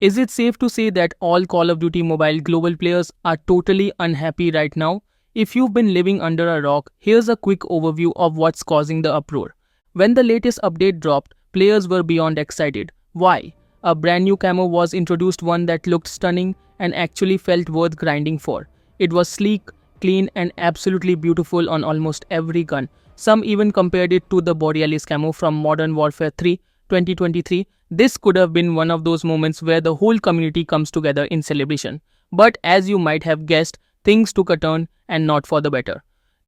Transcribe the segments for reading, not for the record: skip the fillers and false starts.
Is it safe to say that all Call of Duty Mobile global players are totally unhappy right now? If you've been living under a rock, here's a quick overview of what's causing the uproar. When the latest update dropped, players were beyond excited. Why? A brand new camo was introduced, one that looked stunning and actually felt worth grinding for. It was sleek, clean and absolutely beautiful on almost every gun. Some even compared it to the Borealis camo from Modern Warfare 3 2023. This could have been one of those moments where the whole community comes together in celebration. But as you might have guessed, things took a turn and not for the better.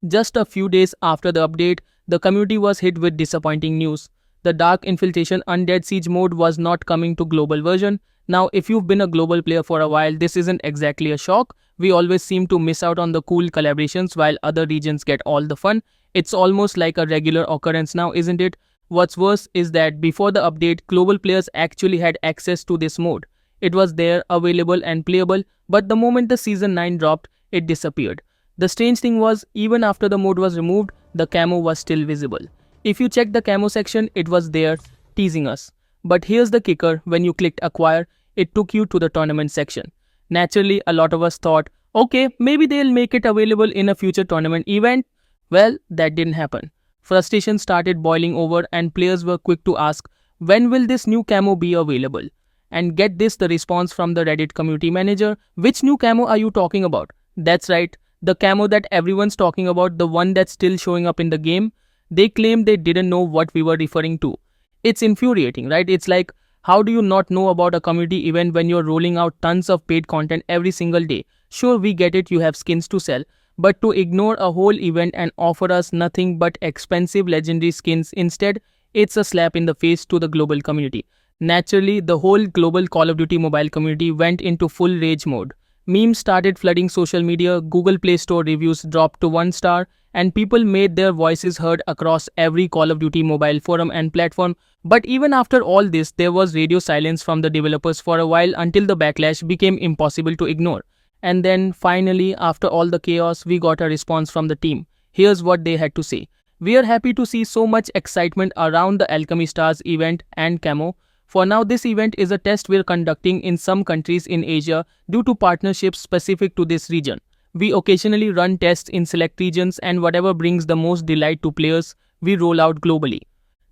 Just a few days after the update, the community was hit with disappointing news. The Dark Infiltration Undead Siege mode was not coming to global version. Now, if you've been a global player for a while, this isn't exactly a shock. We always seem to miss out on the cool collaborations while other regions get all the fun. It's almost like a regular occurrence now, isn't it? What's worse is that before the update, global players actually had access to this mode. It was there, available and playable, but the moment the Season 9 dropped, it disappeared. The strange thing was, even after the mode was removed, the camo was still visible. If you check the camo section, it was there, teasing us. But here's the kicker, when you clicked acquire, it took you to the tournament section. Naturally, a lot of us thought, okay, maybe they'll make it available in a future tournament event. Well, that didn't happen. Frustration started boiling over and players were quick to ask, when will this new camo be available? And get this, the response from the Reddit community manager, which new camo are you talking about? That's right, the camo that everyone's talking about, the one that's still showing up in the game. They claimed they didn't know what we were referring to. It's infuriating, right? It's like, how do you not know about a community event when you're rolling out tons of paid content every single day? Sure, we get it, you have skins to sell. But to ignore a whole event and offer us nothing but expensive legendary skins instead, it's a slap in the face to the global community. Naturally, the whole global Call of Duty mobile community went into full rage mode. Memes started flooding social media, Google Play Store reviews dropped to 1 star, and people made their voices heard across every Call of Duty mobile forum and platform. But even after all this, there was radio silence from the developers for a while until the backlash became impossible to ignore. And then finally, after all the chaos, we got a response from the team. Here's what they had to say. We are happy to see so much excitement around the Alchemy Stars event and camo. For now, this event is a test we're conducting in some countries in Asia due to partnerships specific to this region. We occasionally run tests in select regions, and whatever brings the most delight to players, we roll out globally.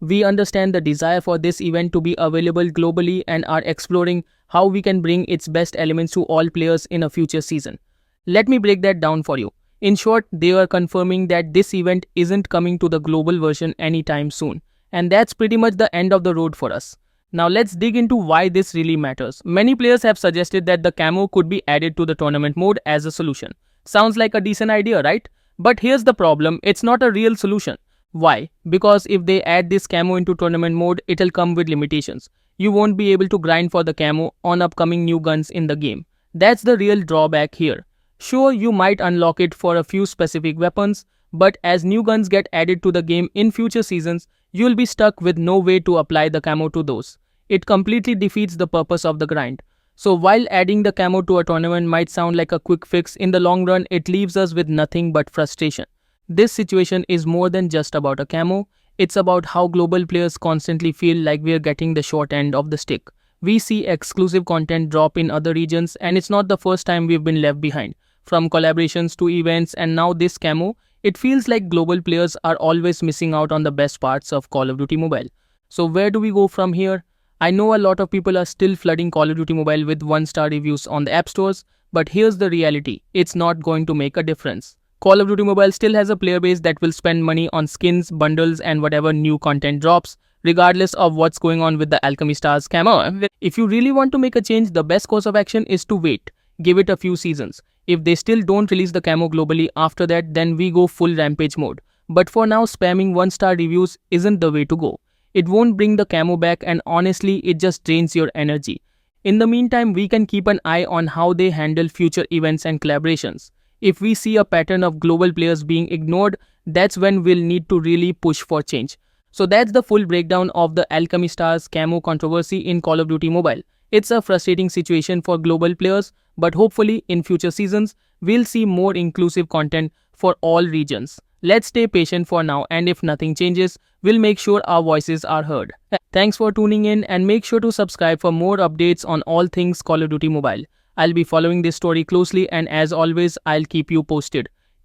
We understand the desire for this event to be available globally and are exploring how we can bring its best elements to all players in a future season. Let me break that down for you. In short, they are confirming that this event isn't coming to the global version anytime soon. And that's pretty much the end of the road for us. Now let's dig into why this really matters. Many players have suggested that the camo could be added to the tournament mode as a solution. Sounds like a decent idea, right? But here's the problem, it's not a real solution. Why? Because if they add this camo into tournament mode, it'll come with limitations. You won't be able to grind for the camo on upcoming new guns in the game. That's the real drawback here. Sure, you might unlock it for a few specific weapons, but as new guns get added to the game in future seasons, you'll be stuck with no way to apply the camo to those. It completely defeats the purpose of the grind. So while adding the camo to a tournament might sound like a quick fix, in the long run it leaves us with nothing but frustration. This situation is more than just about a camo, it's about how global players constantly feel like we're getting the short end of the stick. We see exclusive content drop in other regions, and it's not the first time we've been left behind. From collaborations to events and now this camo, it feels like global players are always missing out on the best parts of Call of Duty Mobile. So where do we go from here? I know a lot of people are still flooding Call of Duty Mobile with 1-star reviews on the app stores, but here's the reality, it's not going to make a difference. Call of Duty Mobile still has a player base that will spend money on skins, bundles and whatever new content drops, regardless of what's going on with the Alchemy Stars camo. If you really want to make a change, the best course of action is to wait. Give it a few seasons. If they still don't release the camo globally after that, then we go full rampage mode. But for now, spamming 1-star reviews isn't the way to go. It won't bring the camo back, and honestly, it just drains your energy. In the meantime, we can keep an eye on how they handle future events and collaborations. If we see a pattern of global players being ignored, that's when we'll need to really push for change. So that's the full breakdown of the Alchemy Stars camo controversy in Call of Duty Mobile. It's a frustrating situation for global players, but hopefully in future seasons, we'll see more inclusive content for all regions. Let's stay patient for now, and if nothing changes, we'll make sure our voices are heard. Thanks for tuning in, and make sure to subscribe for more updates on all things Call of Duty Mobile. I'll be following this story closely, and as always, I'll keep you posted.